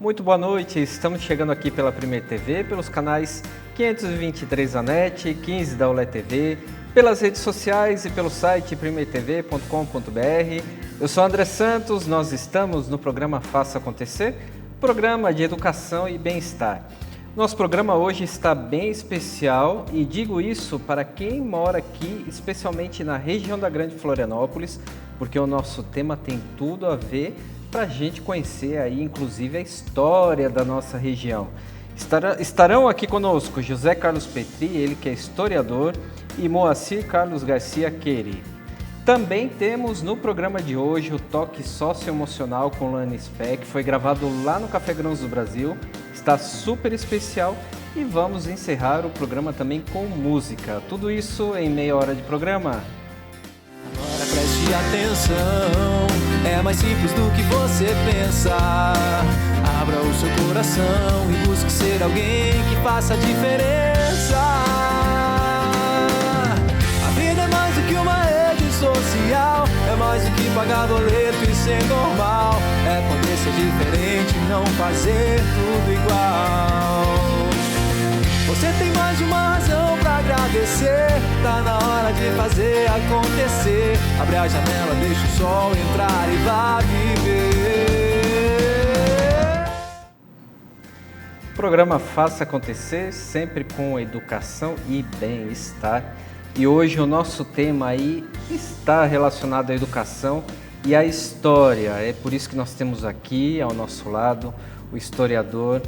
Muito boa noite, estamos chegando aqui pela Primeira TV, pelos canais 523 da NET, 15 da ULE TV, pelas redes sociais e pelo site primeiratv.com.br. Eu sou André Santos, nós estamos no programa Faça Acontecer, programa de educação e bem-estar. Nosso programa hoje está bem especial e digo isso para quem mora aqui, especialmente na região da Grande Florianópolis, porque o nosso tema tem tudo a ver para a gente conhecer aí, inclusive, a história da nossa região. Estarão aqui conosco José Carlos Petri, ele que é historiador, e Moacir Carlos Garcia Queri. Também temos no programa de hoje o Toque Socioemocional com Lani Speck, foi gravado lá no Café Grãos do Brasil, está super especial e vamos encerrar o programa também com música. Tudo isso em meia hora de programa. Agora preste atenção, é mais simples do que você pensa. Abra o seu coração e busque ser alguém que faça a diferença. A vida é mais do que uma rede social, é mais do que pagar boleto e ser normal. É poder ser diferente, não fazer tudo igual. Você tem mais de uma razão pra agradecer, tá na hora de fazer acontecer. Abre a janela, deixa o sol entrar e vá viver. Programa Faça Acontecer, sempre com educação e bem-estar. E hoje o nosso tema aí está relacionado à educação e à história. É por isso que nós temos aqui ao nosso lado o historiador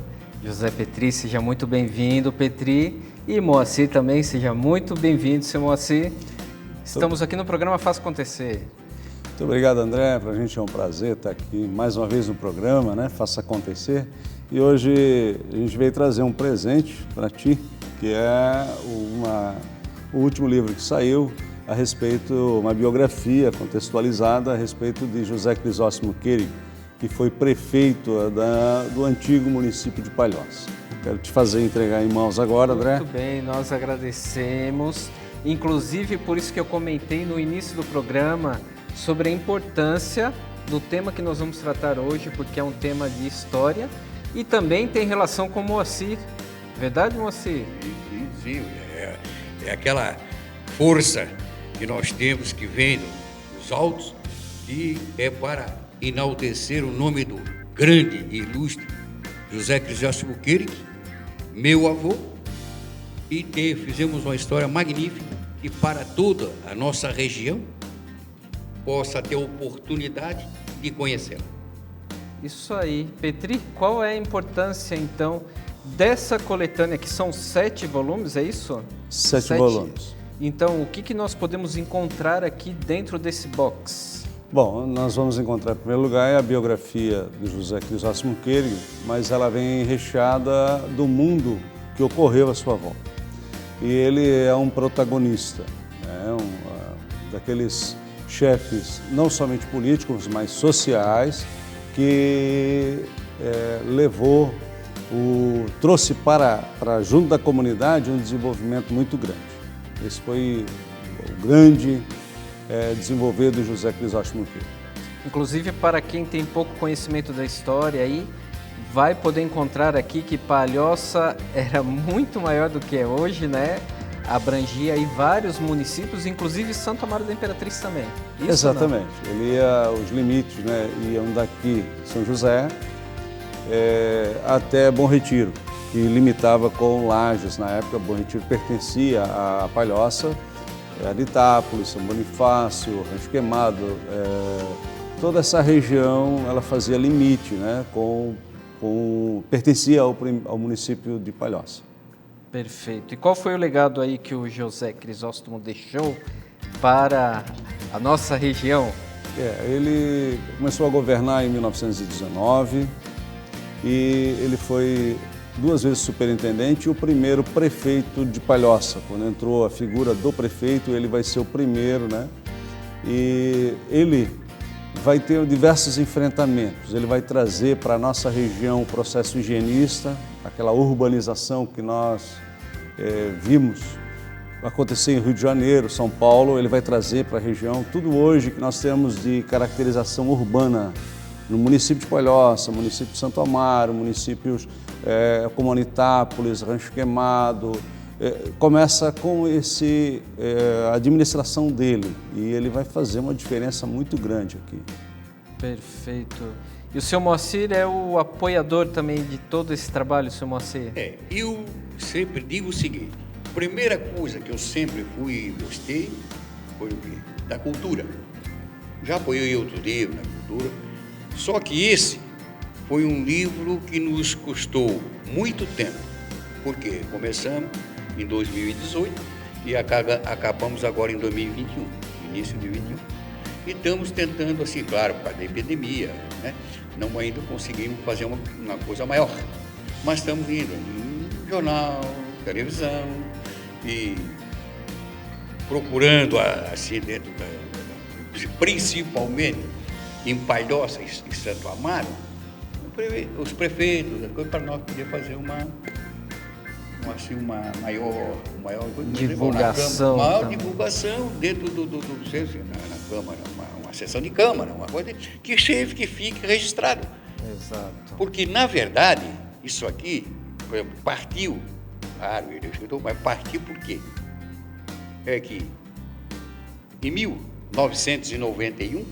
José Petri. Seja muito bem-vindo, Petri. E Moacir também, seja muito bem-vindo, seu Moacir. Estamos aqui no programa Faça Acontecer. Muito obrigado, André. Para a gente é um prazer estar aqui mais uma vez no programa, né? Faça Acontecer. E hoje a gente veio trazer um presente para ti, que é o último livro que saiu a respeito, uma biografia contextualizada a respeito de José Crisóstomo Querig, que foi prefeito do antigo município de Palhoça. Quero te entregar em mãos agora, André. Muito bem, nós agradecemos. Inclusive, por isso que eu comentei no início do programa sobre a importância do tema que nós vamos tratar hoje, porque é um tema de história e também tem relação com Moacir. Verdade, Moacir? Sim. É aquela força que nós temos que vem dos altos e é para enaltecer o nome do grande e ilustre José Crisóstomo Querig, meu avô, e fizemos uma história magnífica que para toda a nossa região possa ter a oportunidade de conhecê-la. Isso aí. Petri, qual é a importância então dessa coletânea, que são 7 volumes, é isso? 7 volumes. Então, o que nós podemos encontrar aqui dentro desse box? Bom, nós vamos encontrar, em primeiro lugar, a biografia de José Crisóstomo Querig, mas ela vem recheada do mundo que ocorreu à sua volta. E ele é um protagonista, daqueles chefes, não somente políticos, mas sociais, que trouxe para junto da comunidade um desenvolvimento muito grande. Esse foi o grande desenvolver do José Crisóstomo Querig. Inclusive, para quem tem pouco conhecimento da história aí, vai poder encontrar aqui que Palhoça era muito maior do que é hoje, né? Abrangia aí vários municípios, inclusive Santo Amaro da Imperatriz também. Isso. Exatamente. Ele ia, os limites, né, iam daqui, São José, até Bom Retiro, que limitava com Lages. Na época, Bom Retiro pertencia à Palhoça, Itápolis, São Bonifácio, Rancho Queimado, toda essa região ela fazia limite, né, pertencia ao município de Palhoça. Perfeito. E qual foi o legado aí que o José Crisóstomo deixou para a nossa região? Ele começou a governar em 1919 e ele foi 2 vezes superintendente e o primeiro prefeito de Palhoça. Quando entrou a figura do prefeito, ele vai ser o primeiro, né? E ele vai ter diversos enfrentamentos. Ele vai trazer para a nossa região o processo higienista, aquela urbanização que nós vimos acontecer em Rio de Janeiro, São Paulo. Ele vai trazer para a região tudo hoje que nós temos de caracterização urbana no município de Palhoça, município de Santo Amaro, municípios como Anitápolis, Rancho Queimado. Começa com a administração dele e ele vai fazer uma diferença muito grande aqui. Perfeito. E o seu Moacir é o apoiador também de todo esse trabalho, seu Moacir? Eu sempre digo o seguinte, a primeira coisa que eu sempre fui e gostei foi o quê? Da cultura. Já apoiei outro livro na cultura, só que esse foi um livro que nos custou muito tempo, porque começamos em 2018 e acabamos agora em 2021, início de 2021. E estamos tentando, assim, claro, por causa da epidemia, né? Não ainda conseguimos fazer uma coisa maior, mas estamos indo em jornal, televisão e procurando, assim, dentro principalmente em Palhoça e Santo Amaro, os prefeitos, para nós poder fazer uma maior divulgação. Maior divulgação dentro na Câmara, uma sessão de Câmara, uma coisa que fique registrado. Exato. Porque, na verdade, isso aqui, por exemplo, partiu, claro, ele escutou, mas partiu por quê? É que em 1991,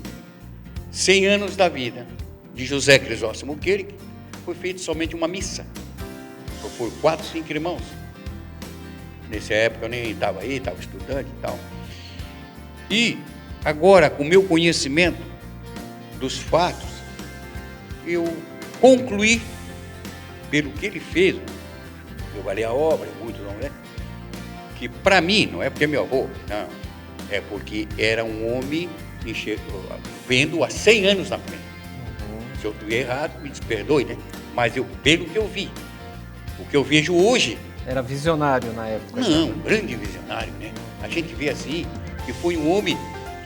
100 anos da vida de José Crisóstomo Querig, foi feita somente uma missa. Por 4, 5 irmãos. Nessa época eu nem estava aí, estava estudante e tal. E agora, com o meu conhecimento dos fatos, eu concluí, pelo que ele fez, eu valei a obra, muito não é? Que para mim, não é porque é meu avô, não, é porque era um homem vendo há 100 anos na frente. Se eu estiver errado, me desperdoe, né? Mas pelo que eu vi, o que eu vejo hoje... Era visionário na época. Não, um grande visionário, né? A gente vê assim, que foi um homem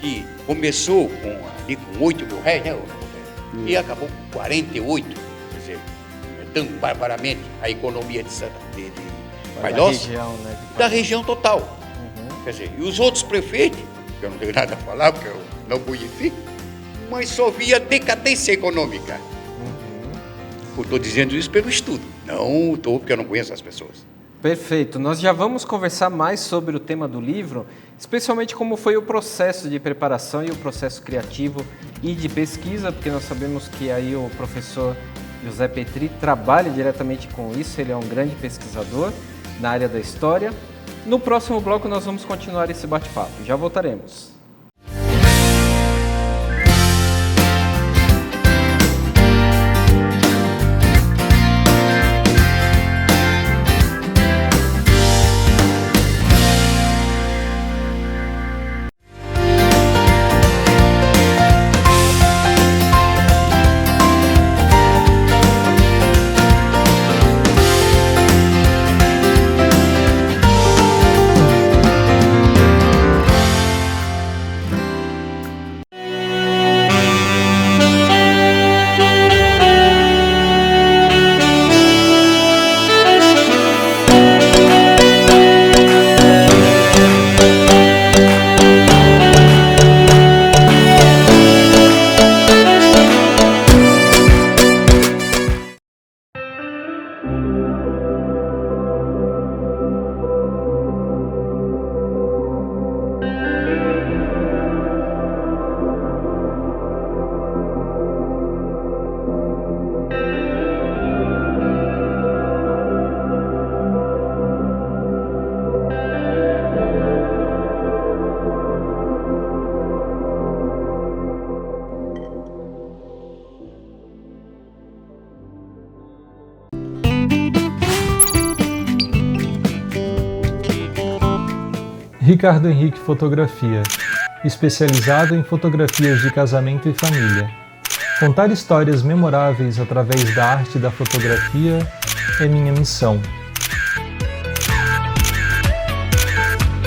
que começou com 8 mil réis, né? E acabou com 48, quer dizer, tão barbaramente a economia de Palhoça, da região total. Quer dizer, e os outros prefeitos, que eu não tenho nada a falar, porque eu não conheci, mas só via decadência econômica. Eu estou dizendo isso pelo estudo, não estou porque eu não conheço as pessoas. Perfeito. Nós já vamos conversar mais sobre o tema do livro, especialmente como foi o processo de preparação e o processo criativo e de pesquisa, porque nós sabemos que aí o professor José Petri trabalha diretamente com isso, ele é um grande pesquisador na área da história. No próximo bloco nós vamos continuar esse bate-papo. Já voltaremos. Ricardo Henrique Fotografia, especializado em fotografias de casamento e família. Contar histórias memoráveis através da arte da fotografia é minha missão.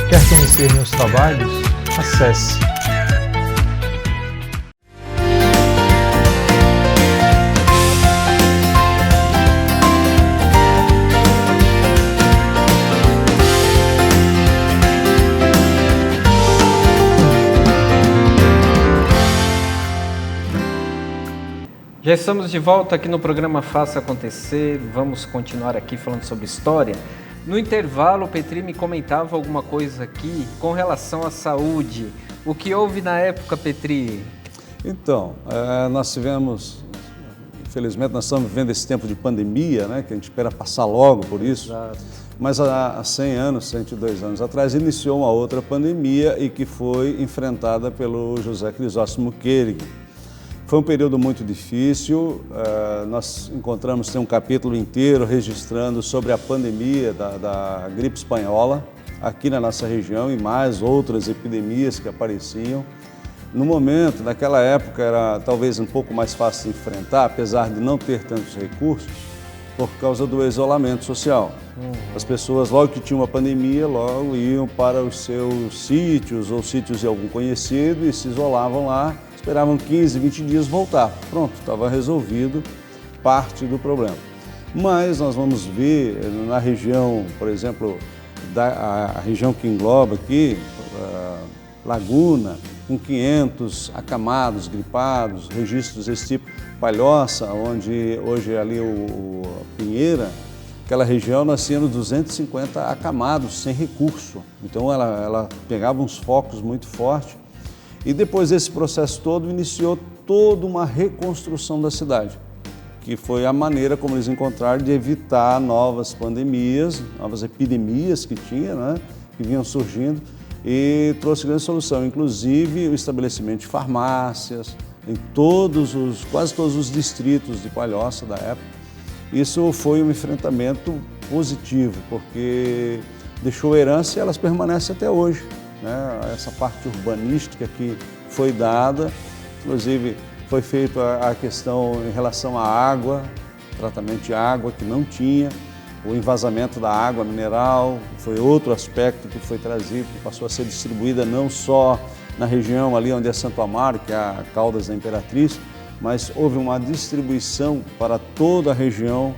Quer conhecer meus trabalhos? Acesse Já estamos de volta aqui no programa Faça Acontecer, vamos continuar aqui falando sobre história. No intervalo, o Petri me comentava alguma coisa aqui com relação à saúde. O que houve na época, Petri? Então, nós tivemos, infelizmente, nós estamos vivendo esse tempo de pandemia, né, que a gente espera passar logo por isso. Exato. Mas há 100 anos, 102 anos atrás, iniciou uma outra pandemia e que foi enfrentada pelo José Crisóstomo Querig. Foi um período muito difícil, nós tem um capítulo inteiro registrando sobre a pandemia da gripe espanhola aqui na nossa região e mais outras epidemias que apareciam. No momento, naquela época, era talvez um pouco mais fácil de enfrentar, apesar de não ter tantos recursos, por causa do isolamento social. As pessoas, logo que tinha uma pandemia, logo iam para os seus sítios ou sítios de algum conhecido e se isolavam lá, esperavam 15, 20 dias voltar. Pronto, estava resolvido parte do problema. Mas nós vamos ver na região, por exemplo, a região que engloba aqui, Laguna, com 500 acamados, gripados, registros desse tipo. Palhoça, onde hoje é ali o Pinheira, aquela região nós tínhamos 250 acamados sem recurso. Então ela pegava uns focos muito fortes. E depois desse processo todo, iniciou toda uma reconstrução da cidade, que foi a maneira como eles encontraram de evitar novas pandemias, novas epidemias que tinha, né, que vinham surgindo, e trouxe grande solução, inclusive o estabelecimento de farmácias em quase todos os distritos de Palhoça da época. Isso foi um enfrentamento positivo, porque deixou herança e elas permanecem até hoje. Né? Essa parte urbanística que foi dada, inclusive foi feita a questão em relação à água, tratamento de água que não tinha, o envasamento da água mineral foi outro aspecto que foi trazido, que passou a ser distribuída não só na região ali onde é Santo Amaro, que é a Caldas da Imperatriz, mas houve uma distribuição para toda a região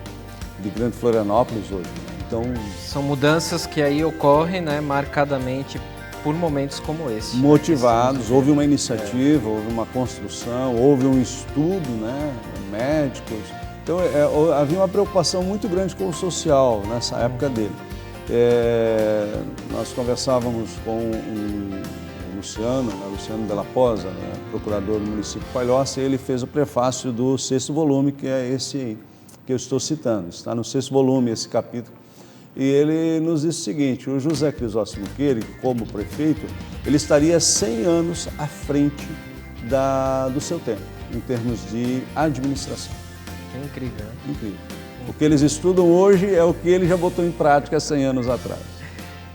de Grande Florianópolis hoje. Então, são mudanças que aí ocorrem, né, marcadamente por momentos como esse. Motivados, houve uma iniciativa, houve uma construção, houve um estudo, né, médicos. Então havia uma preocupação muito grande com o social nessa época dele. Nós conversávamos com o Luciano Della Posa, né, procurador do município de Palhoça, e ele fez o prefácio do 6º volume, que é esse que eu estou citando. Está no 6º volume esse capítulo. E ele nos disse o seguinte: o José Crisóstomo Querig, como prefeito, ele estaria 100 anos à frente do seu tempo, em termos de administração. É incrível, né? Incrível. O que eles estudam hoje é o que ele já botou em prática 100 anos atrás.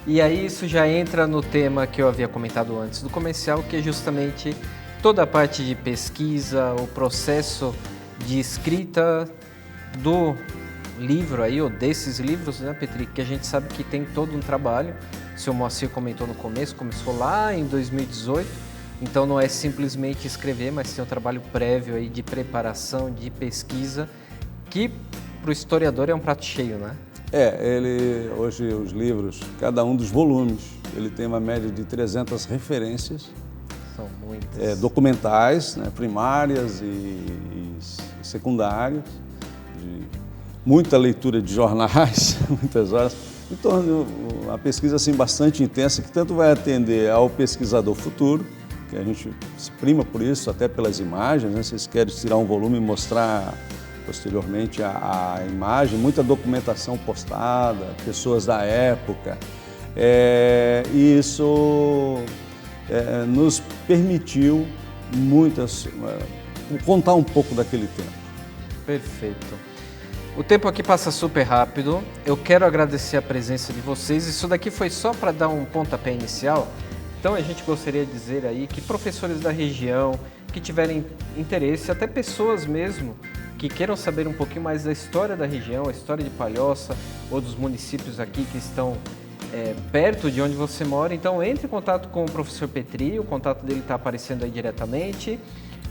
E aí isso já entra no tema que eu havia comentado antes do comercial, que é justamente toda a parte de pesquisa, o processo de escrita do livro aí, ou desses livros, né, Petri, que a gente sabe que tem todo um trabalho. O seu Moacir comentou no começo, começou lá em 2018, então não é simplesmente escrever, mas tem um trabalho prévio aí de preparação, de pesquisa, que para o historiador é um prato cheio, né? Hoje os livros, cada um dos volumes, ele tem uma média de 300 referências. São muitas. Documentais, né, primárias e secundárias, muita leitura de jornais, muitas horas. Então, uma pesquisa assim, bastante intensa, que tanto vai atender ao pesquisador futuro, que a gente se prima por isso, até pelas imagens, né? Vocês querem tirar um volume e mostrar posteriormente a imagem, muita documentação postada, pessoas da época. E isso nos permitiu contar um pouco daquele tempo. Perfeito. O tempo aqui passa super rápido, eu quero agradecer a presença de vocês. Isso daqui foi só para dar um pontapé inicial. Então a gente gostaria de dizer aí que professores da região, que tiverem interesse, até pessoas mesmo, que queiram saber um pouquinho mais da história da região, a história de Palhoça ou dos municípios aqui que estão perto de onde você mora, então entre em contato com o professor Petri, o contato dele está aparecendo aí diretamente.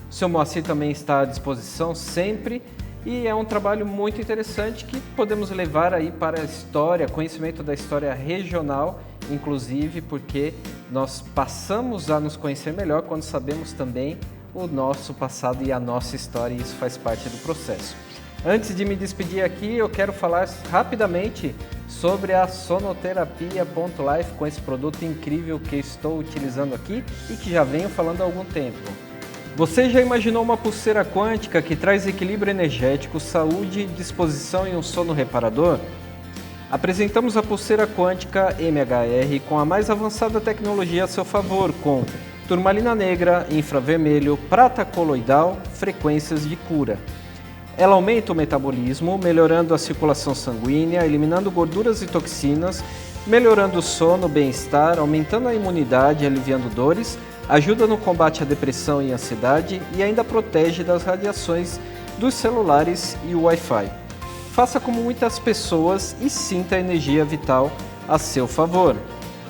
O seu Moacir também está à disposição sempre. E é um trabalho muito interessante que podemos levar aí para a história, conhecimento da história regional, inclusive porque nós passamos a nos conhecer melhor quando sabemos também o nosso passado e a nossa história, e isso faz parte do processo. Antes de me despedir aqui, eu quero falar rapidamente sobre a Sonoterapia.life, com esse produto incrível que estou utilizando aqui e que já venho falando há algum tempo. Você já imaginou uma pulseira quântica que traz equilíbrio energético, saúde, disposição e um sono reparador? Apresentamos a pulseira quântica MHR com a mais avançada tecnologia a seu favor, com turmalina negra, infravermelho, prata coloidal, frequências de cura. Ela aumenta o metabolismo, melhorando a circulação sanguínea, eliminando gorduras e toxinas, melhorando o sono, bem-estar, aumentando a imunidade, aliviando dores, ajuda no combate à depressão e ansiedade e ainda protege das radiações dos celulares e o Wi-Fi. Faça como muitas pessoas e sinta a energia vital a seu favor.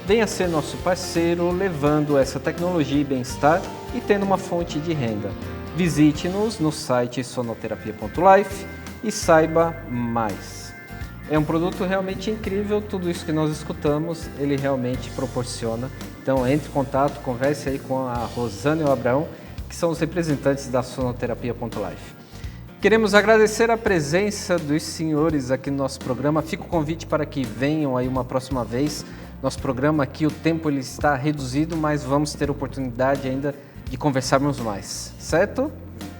Venha ser nosso parceiro, levando essa tecnologia e bem-estar e tendo uma fonte de renda. Visite-nos no site sonoterapia.life e saiba mais. É um produto realmente incrível, tudo isso que nós escutamos, ele realmente proporciona. Então entre em contato, converse aí com a Rosana e o Abraão, que são os representantes da Sonoterapia.life. Queremos agradecer a presença dos senhores aqui no nosso programa. Fica o convite para que venham aí uma próxima vez. Nosso programa aqui, o tempo ele está reduzido, mas vamos ter oportunidade ainda de conversarmos mais, certo?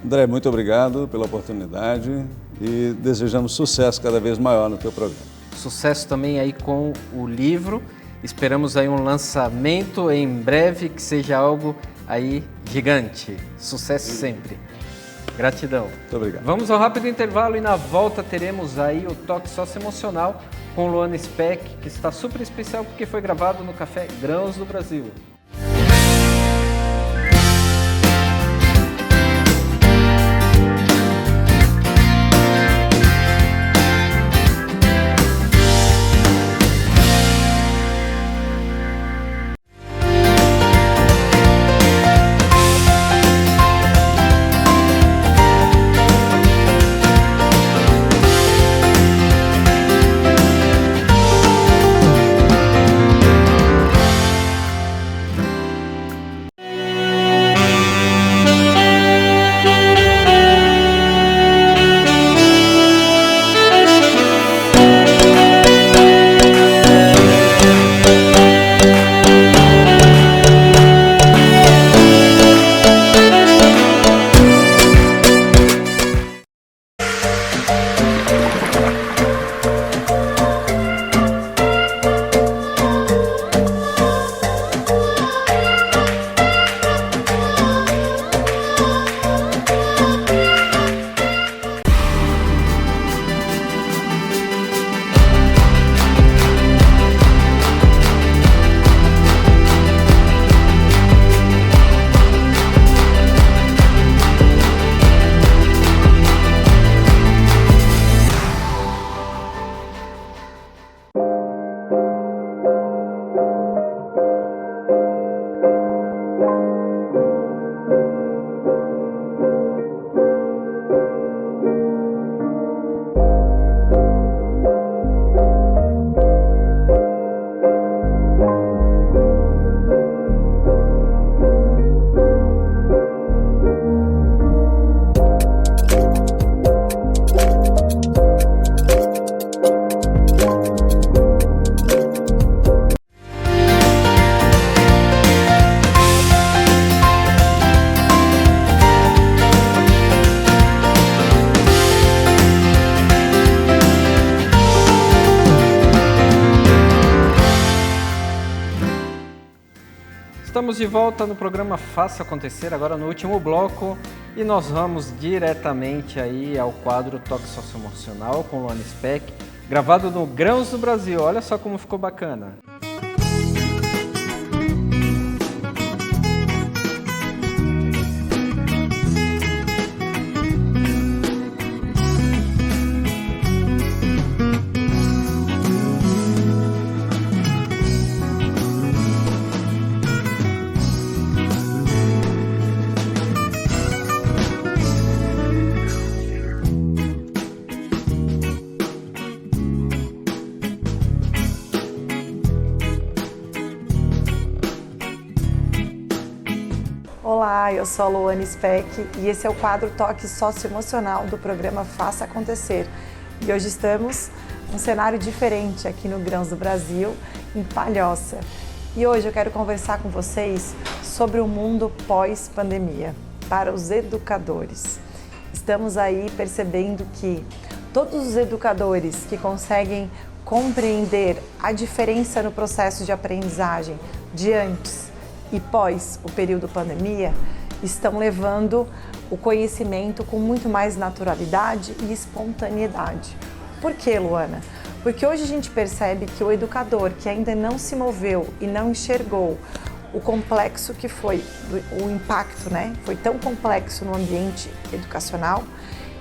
André, muito obrigado pela oportunidade e desejamos sucesso cada vez maior no teu programa. Sucesso também aí com o livro. Esperamos aí um lançamento em breve, que seja algo aí gigante. Sucesso sempre. Gratidão. Muito obrigado. Vamos ao rápido intervalo e na volta teremos aí o Toque Socioemocional com Luana Speck, que está super especial porque foi gravado no Café Grãos do Brasil. Estamos de volta no programa Faça Acontecer, agora no último bloco, e nós vamos diretamente aí ao quadro Toque Socioemocional com Luana Speck, gravado no Grãos do Brasil. Olha só como ficou bacana. Olá, eu sou a Luana Speck e esse é o quadro Toque Socioemocional do programa Faça Acontecer. E hoje estamos num cenário diferente aqui no Grãos do Brasil, em Palhoça. E hoje eu quero conversar com vocês sobre o mundo pós-pandemia, para os educadores. Estamos aí percebendo que todos os educadores que conseguem compreender a diferença no processo de aprendizagem de antes e pós o período pandemia estão levando o conhecimento com muito mais naturalidade e espontaneidade. Por quê, Luana? Porque hoje a gente percebe que o educador que ainda não se moveu e não enxergou o complexo que foi, o impacto, foi tão complexo no ambiente educacional,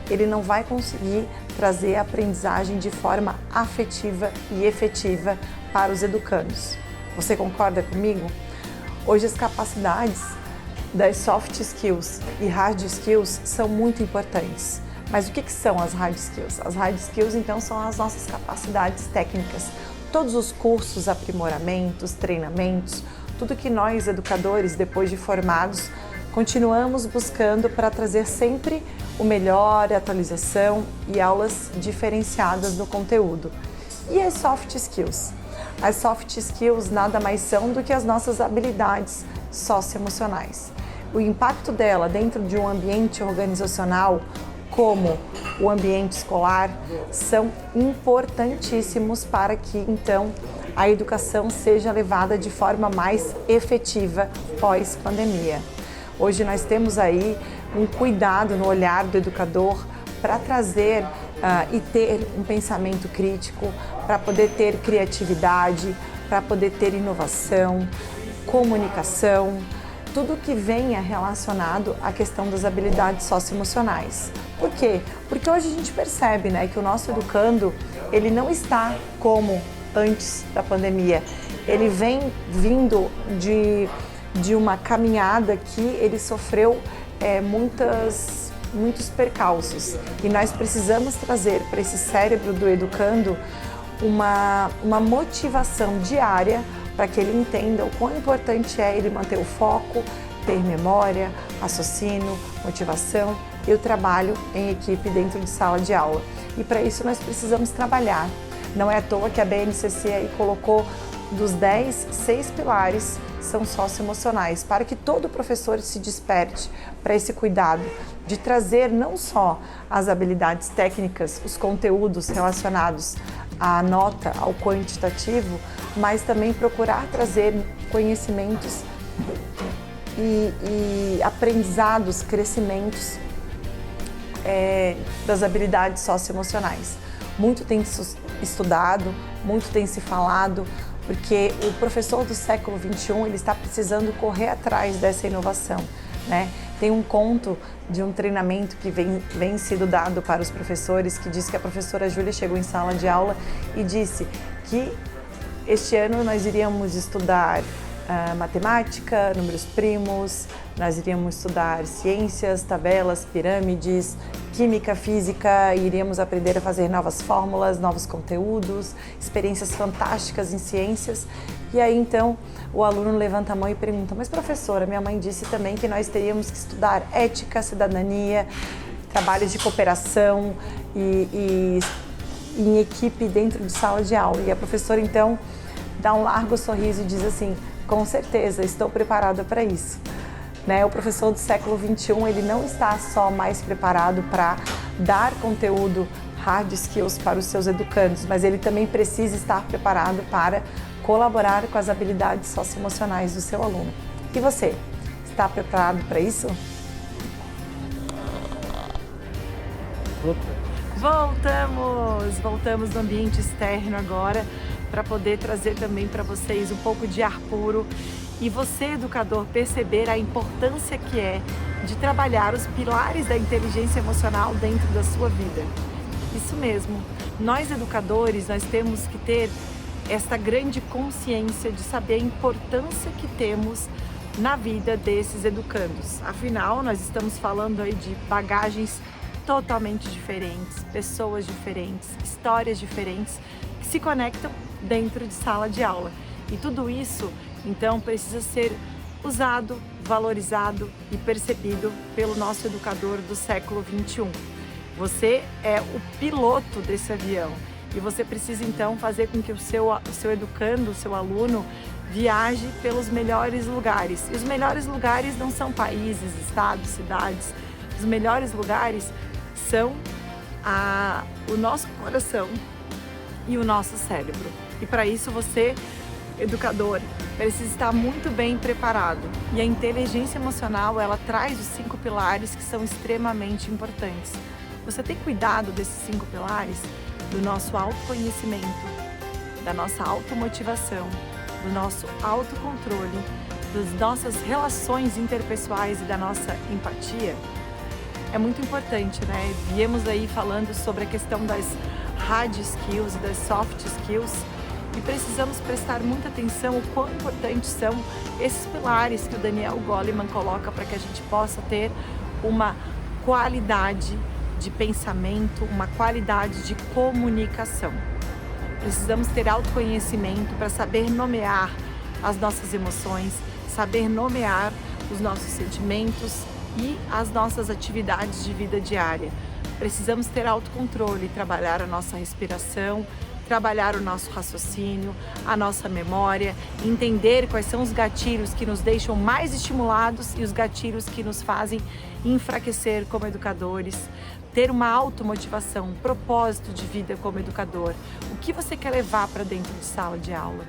ele não vai conseguir trazer a aprendizagem de forma afetiva e efetiva para os educandos. Você concorda comigo? Hoje as capacidades das soft skills e hard skills são muito importantes. Mas o que são as hard skills? As hard skills, então, são as nossas capacidades técnicas. Todos os cursos, aprimoramentos, treinamentos, tudo que nós, educadores, depois de formados, continuamos buscando para trazer sempre o melhor, a atualização e aulas diferenciadas no conteúdo. E as soft skills? As soft skills nada mais são do que as nossas habilidades socioemocionais. O impacto dela dentro de um ambiente organizacional, como o ambiente escolar, são importantíssimos para que, então, a educação seja levada de forma mais efetiva pós-pandemia. Hoje nós temos aí um cuidado no olhar do educador para trazer e ter um pensamento crítico, para poder ter criatividade, para poder ter inovação, comunicação, tudo que venha relacionado à questão das habilidades socioemocionais. Por quê? Porque hoje a gente percebe que o nosso educando, ele não está como antes da pandemia. Ele vem vindo de uma caminhada que ele sofreu muitos percalços. E nós precisamos trazer para esse cérebro do educando uma motivação diária para que ele entenda o quão importante é ele manter o foco, ter memória, raciocínio, motivação e o trabalho em equipe dentro de sala de aula. E para isso nós precisamos trabalhar. Não é à toa que a BNCC aí colocou dos 10, 6 pilares são socioemocionais, para que todo professor se desperte para esse cuidado de trazer não só as habilidades técnicas, os conteúdos relacionados à nota, ao quantitativo, mas também procurar trazer conhecimentos e aprendizados, crescimentos das habilidades socioemocionais. Muito tem se estudado, muito tem se falado, porque o professor do século XXI ele está precisando correr atrás dessa inovação. Tem um conto de um treinamento que vem sido dado para os professores, que diz que a professora Júlia chegou em sala de aula e disse que este ano nós iríamos estudar matemática, números primos, nós iríamos estudar ciências, tabelas, pirâmides, química, física, e iríamos aprender a fazer novas fórmulas, novos conteúdos, experiências fantásticas em ciências. E aí então o aluno levanta a mão e pergunta: mas professora, minha mãe disse também que nós teríamos que estudar ética, cidadania, trabalhos de cooperação e em equipe dentro de sala de aula. E a professora então dá um largo sorriso e diz assim: com certeza, estou preparada para isso. O professor do século XXI, ele não está só mais preparado para dar conteúdo hard skills para os seus educandos, mas ele também precisa estar preparado para colaborar com as habilidades socioemocionais do seu aluno. E você, está preparado para isso? Voltamos no ambiente externo agora, para poder trazer também para vocês um pouco de ar puro e você, educador, perceber a importância que é de trabalhar os pilares da inteligência emocional dentro da sua vida. Isso mesmo, nós educadores, nós temos que ter esta grande consciência de saber a importância que temos na vida desses educandos. Afinal, nós estamos falando aí de bagagens totalmente diferentes, pessoas diferentes, histórias diferentes que se conectam dentro de sala de aula. E tudo isso, então, precisa ser usado, valorizado e percebido pelo nosso educador do século XXI. Você é o piloto desse avião e você precisa então fazer com que o seu educando, o seu aluno, viaje pelos melhores lugares. E os melhores lugares não são países, estados, cidades. Os melhores lugares são o nosso coração e o nosso cérebro. E para isso você, educador, precisa estar muito bem preparado. E a inteligência emocional, ela traz os 5 pilares que são extremamente importantes. Você tem cuidado desses 5 pilares? Do nosso autoconhecimento, da nossa automotivação, do nosso autocontrole, das nossas relações interpessoais e da nossa empatia? É muito importante, né? Viemos aí falando sobre a questão das hard skills e das soft skills e precisamos prestar muita atenção o quão importantes são esses pilares que o Daniel Goleman coloca para que a gente possa ter uma qualidade de pensamento, uma qualidade de comunicação. Precisamos ter autoconhecimento para saber nomear as nossas emoções, saber nomear os nossos sentimentos e as nossas atividades de vida diária. Precisamos ter autocontrole, trabalhar a nossa respiração, trabalhar o nosso raciocínio, a nossa memória, entender quais são os gatilhos que nos deixam mais estimulados e os gatilhos que nos fazem enfraquecer como educadores, ter uma automotivação, um propósito de vida como educador. O que você quer levar para dentro de sala de aula?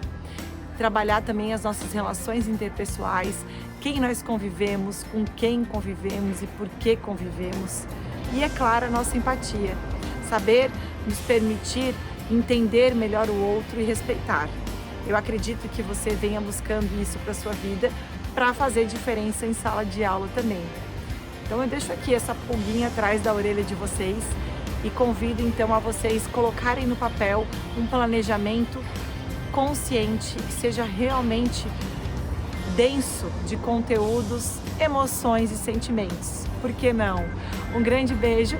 Trabalhar também as nossas relações interpessoais, quem nós convivemos, com quem convivemos e por que convivemos. E, é claro, a nossa empatia. Saber nos permitir entender melhor o outro e respeitar. Eu acredito que você venha buscando isso para a sua vida para fazer diferença em sala de aula também. Então eu deixo aqui essa pulguinha atrás da orelha de vocês e convido então a vocês colocarem no papel um planejamento consciente que seja realmente denso de conteúdos, emoções e sentimentos. Por que não? Um grande beijo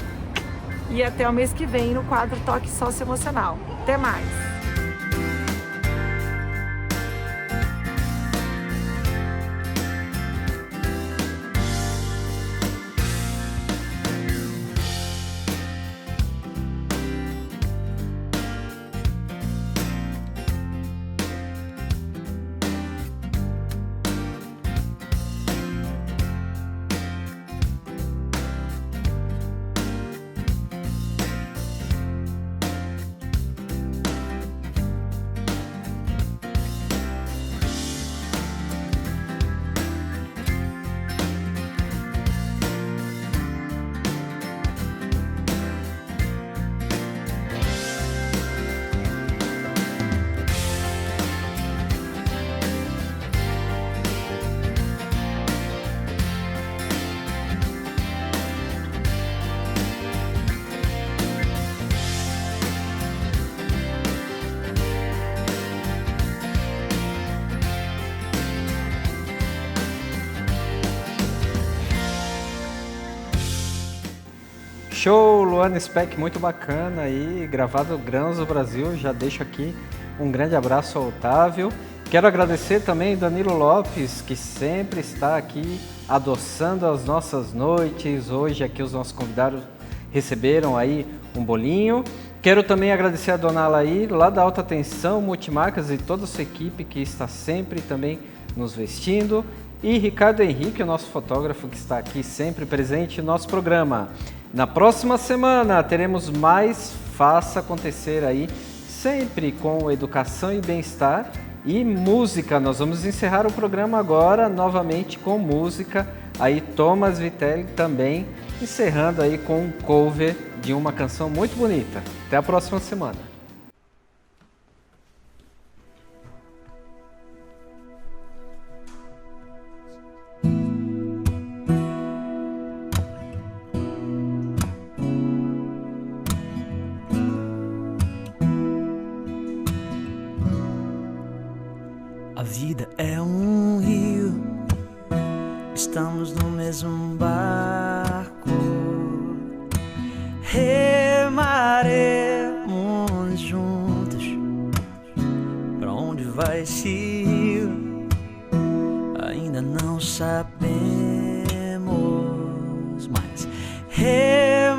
e até o mês que vem no quadro Toque Socioemocional. Até mais! Show, Luana Speck, muito bacana aí, gravado Grãos do Brasil. Já deixo aqui um grande abraço ao Otávio. Quero agradecer também Danilo Lopes, que sempre está aqui adoçando as nossas noites. Hoje aqui os nossos convidados receberam aí um bolinho. Quero também agradecer a Dona Alair, lá da Alta Tensão Multimarcas e toda a sua equipe que está sempre também nos vestindo. E Ricardo Henrique, o nosso fotógrafo que está aqui sempre presente no nosso programa. Na próxima semana teremos mais Faça Acontecer aí, sempre com educação e bem-estar e música. Nós vamos encerrar o programa agora novamente com música. Aí Thomas Vitelli também encerrando aí com um cover de uma canção muito bonita. Até a próxima semana. A vida é um rio, estamos no mesmo barco. Remaremos juntos. Pra onde vai esse rio? Ainda ainda não sabemos, mas remaremos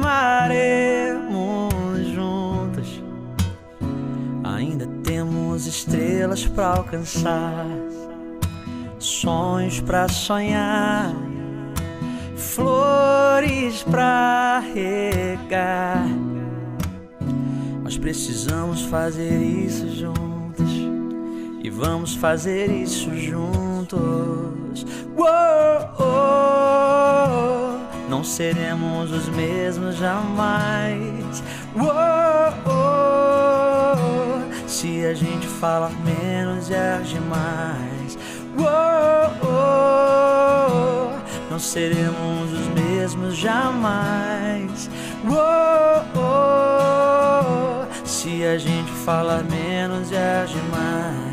juntos. Ainda temos estrelas pra alcançar, sonhos pra sonhar, flores pra regar. Nós precisamos fazer isso juntos e vamos fazer isso juntos. Não seremos os mesmos jamais. Se a gente falar menos e agir mais. Não seremos os mesmos jamais. Se a gente falar menos e agir mais.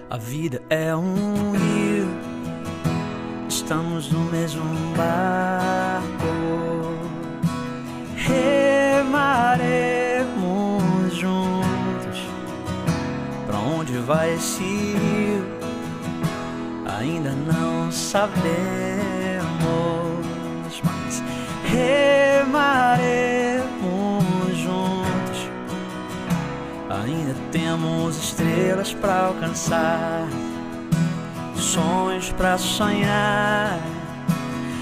A vida é um rio, estamos no mesmo barco. Remaremos juntos. Pra onde vai esse rio? Ainda não sabemos, mas remaremos juntos. Ainda temos estrelas pra alcançar, sonhos pra sonhar,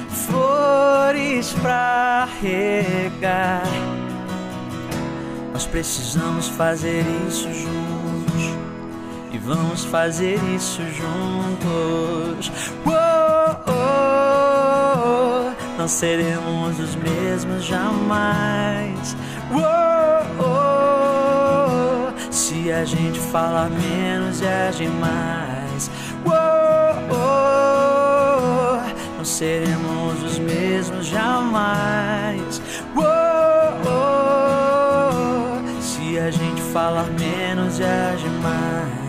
flores pra regar. Nós precisamos fazer isso juntos e vamos fazer isso juntos. Não seremos os mesmos jamais. Se a gente falar menos e agir mais. Não seremos os mesmos jamais. Se a gente falar menos e agir mais.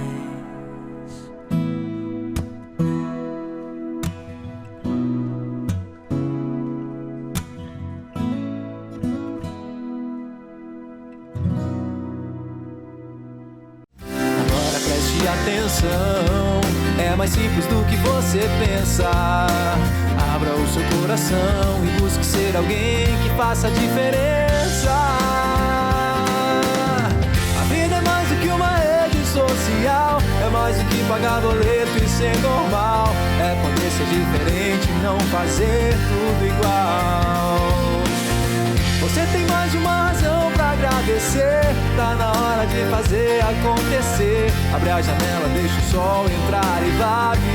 Agora preste atenção, é mais simples do que você pensa. Abra o seu coração e busque ser alguém que faça a diferença. A vida é mais do que uma rede social, é mais do que pagar boleto e ser normal. É poder ser diferente, não fazer tudo igual. Você tem mais de uma razão pra agradecer. Tá na hora de fazer acontecer. Abre a janela, deixa o sol entrar e vá viver.